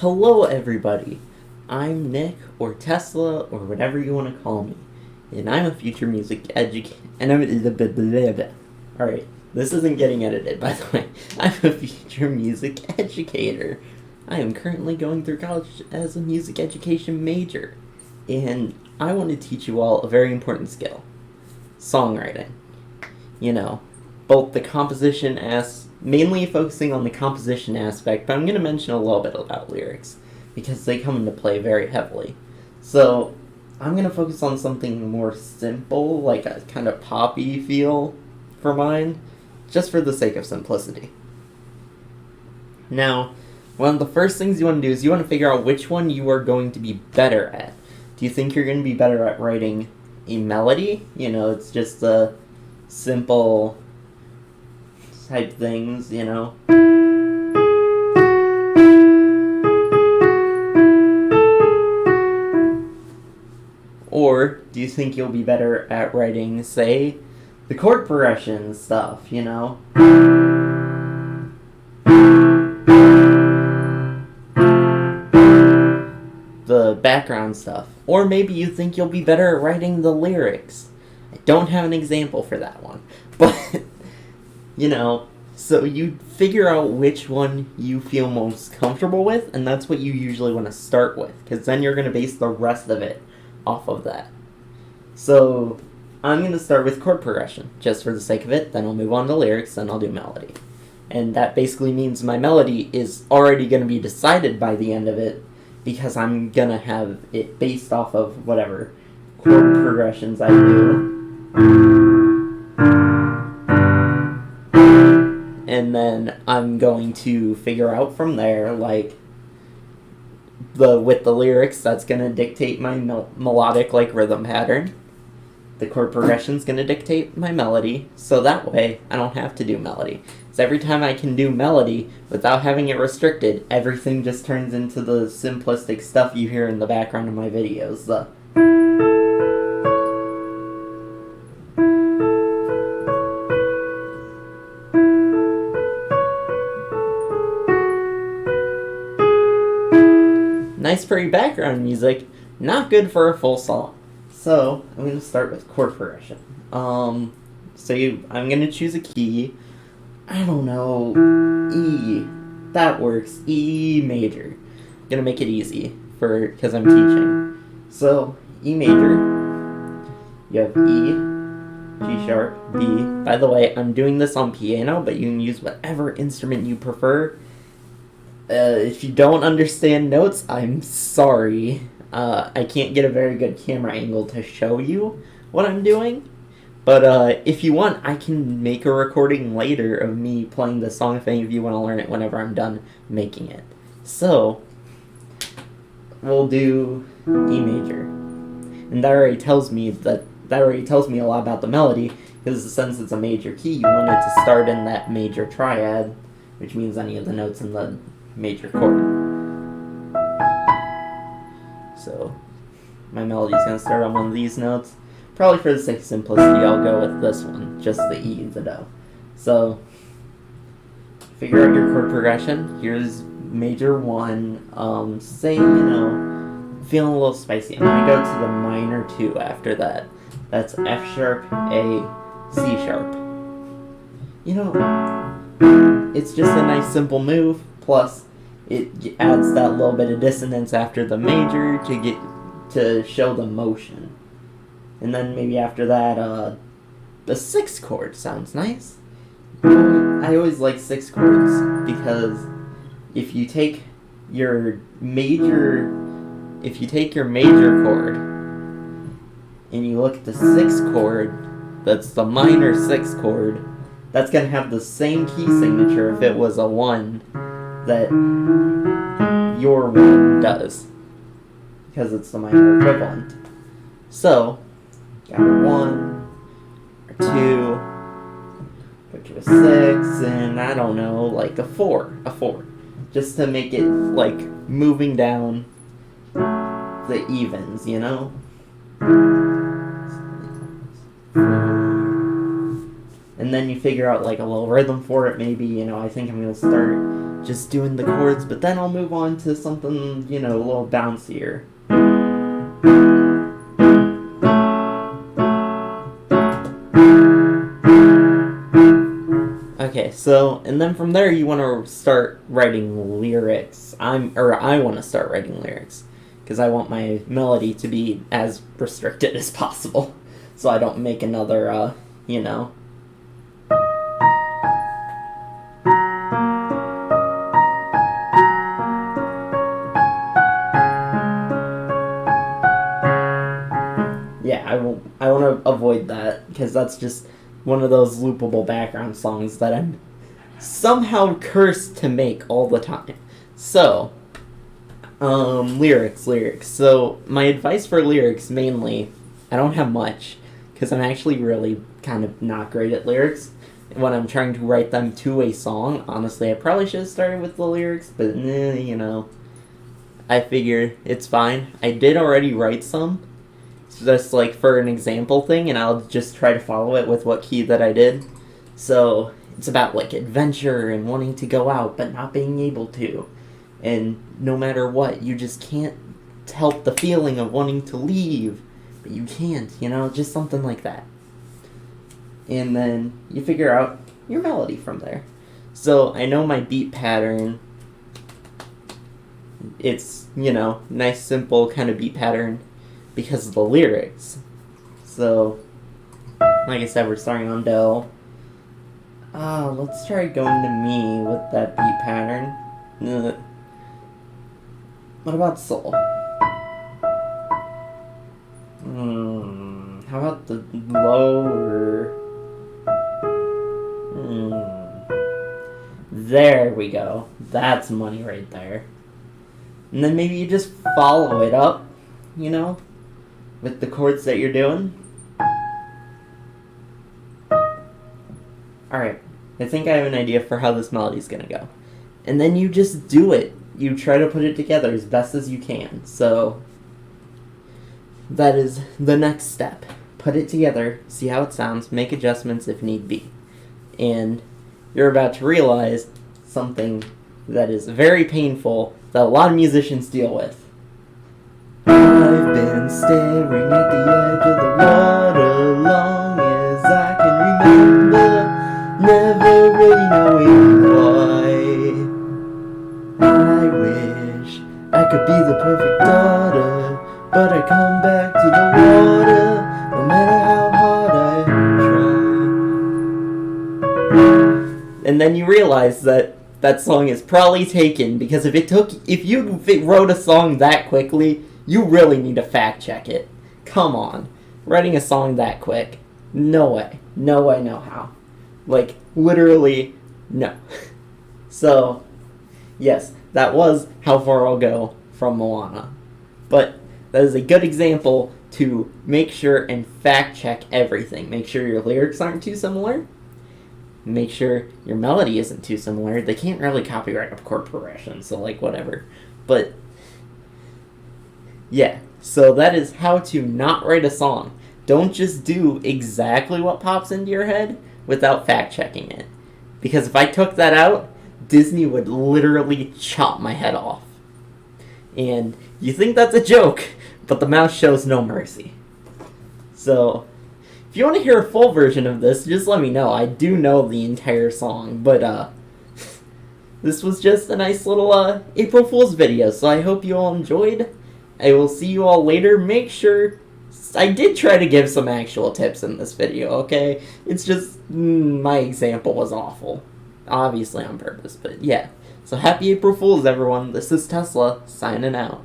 Hello, everybody. I'm Nick, or Tesla, or whatever you want to call me, and I'm a future music educator. And Alright, this isn't getting edited, by the way. I'm a future music educator. I am currently going through college as a music education major, and I want to teach you all a very important skill: songwriting. You know, both the composition mainly focusing on the composition aspect, but I'm going to mention a little bit about lyrics because they come into play very heavily. So I'm going to focus on something more simple, like a kind of poppy feel for mine, just for the sake of simplicity. Now, one of the first things you want to do is you want to figure out which one you are going to be better at. Do you think you're going to be better at writing a melody? You know, it's just a simple type things, you know. Or do you think you'll be better at writing, say, the chord progression stuff, you know? The background stuff. Or maybe you think you'll be better at writing the lyrics. I don't have an example for that one. But, you know, so you figure out which one you feel most comfortable with, and that's what you usually want to start with, because then you're going to base the rest of it off of that. So I'm going to start with chord progression, just for the sake of it, then I'll move on to lyrics, then I'll do melody. And that basically means my melody is already going to be decided by the end of it, because I'm going to have it based off of whatever chord progressions I do. And then I'm going to figure out from there, like, with the lyrics, that's going to dictate my melodic, like, rhythm pattern. The chord progression's going to dictate my melody, so that way I don't have to do melody. So every time I can do melody without having it restricted, everything just turns into the simplistic stuff you hear in the background of my videos. Nice pretty background music, not good for a full song. So I'm going to start with chord progression. I'm going to choose a key. I don't know, E. That works. E major. I'm going to make it easy because I'm teaching. So E major, you have E, G sharp, B. By the way, I'm doing this on piano, but you can use whatever instrument you prefer. If you don't understand notes, I'm sorry. I can't get a very good camera angle to show you what I'm doing. But if you want, I can make a recording later of me playing the song if any of you want to learn it whenever I'm done making it. So, we'll do E major. And that already tells me a lot about the melody, because since it's a major key, you want it to start in that major triad, which means any of the notes in the major chord. So my melody's going to start on one of these notes. Probably for the sake of simplicity, I'll go with this one, just the E, the Do. So figure out your chord progression. Here's major 1. Say, feeling a little spicy. I'm going to go to the minor 2 after that. That's F sharp, A, C sharp. It's just a nice simple move, plus it adds that little bit of dissonance after the major to show the motion. And then maybe after that, the 6th chord sounds nice. I always like 6 chords because if you take your major chord and you look at the 6th chord, that's the minor 6th chord, that's going to have the same key signature if it was a 1 that your 1 does, because it's the minor equivalent. So, got a 1, or 2, go to a 6, and I don't know, like a 4, just to make it like moving down the evens, And and then you figure out like a little rhythm for it. Maybe, you know, I think I'm gonna start just doing the chords, but then I'll move on to something, you know, a little bouncier. Okay, so, and then from there you want to start writing lyrics. I want to start writing lyrics, because I want my melody to be as restricted as possible, so I don't make another, you know. Yeah, I want to avoid that, because that's just one of those loopable background songs that I'm somehow cursed to make all the time. So, lyrics. So, my advice for lyrics, mainly, I don't have much, because I'm actually really kind of not great at lyrics. When I'm trying to write them to a song, honestly, I probably should have started with the lyrics, but, you know, I figured it's fine. I did already write some, just like for an example thing, and I'll just try to follow it with what key that I did. So it's about like adventure and wanting to go out but not being able to, and no matter what, you just can't help the feeling of wanting to leave, but you can't, you know, just something like that. And then you figure out your melody from there. So I know my beat pattern, it's, you know, nice simple kind of beat pattern because of the lyrics. So, like I said, we're starting on Do. Let's try going to Mi with that beat pattern. What about Sol? How about the lower? There we go. That's money right there. And then maybe you just follow it up, you know, with the chords that you're doing. Alright, I think I have an idea for how this melody's gonna go. And then you just do it. You try to put it together as best as you can. So, that is the next step. Put it together, see how it sounds, make adjustments if need be. And you're about to realize something that is very painful that a lot of musicians deal with. I've been staring at the edge of the water long as I can remember, never really knowing why. I wish I could be the perfect daughter, but I come back to the water no matter how hard I try. And then you realize that that song is probably taken, because if you wrote a song that quickly, you really need to fact check it. Come on. Writing a song that quick. No way. No way, no how. Like, literally, no. So, yes, that was How Far I'll Go from Moana. But that is a good example to make sure and fact check everything. Make sure your lyrics aren't too similar. Make sure your melody isn't too similar. They can't really copyright a chord progression, so like whatever. But yeah, so that is how to not write a song. Don't just do exactly what pops into your head without fact checking it. Because if I took that out, Disney would literally chop my head off. And you think that's a joke, but the mouse shows no mercy. So, if you want to hear a full version of this, just let me know. I do know the entire song, but this was just a nice little April Fool's video, so I hope you all enjoyed. I will see you all later. Make sure, I did try to give some actual tips in this video, okay? It's just, my example was awful. Obviously on purpose, but yeah. So happy April Fools, everyone. This is Tesla, signing out.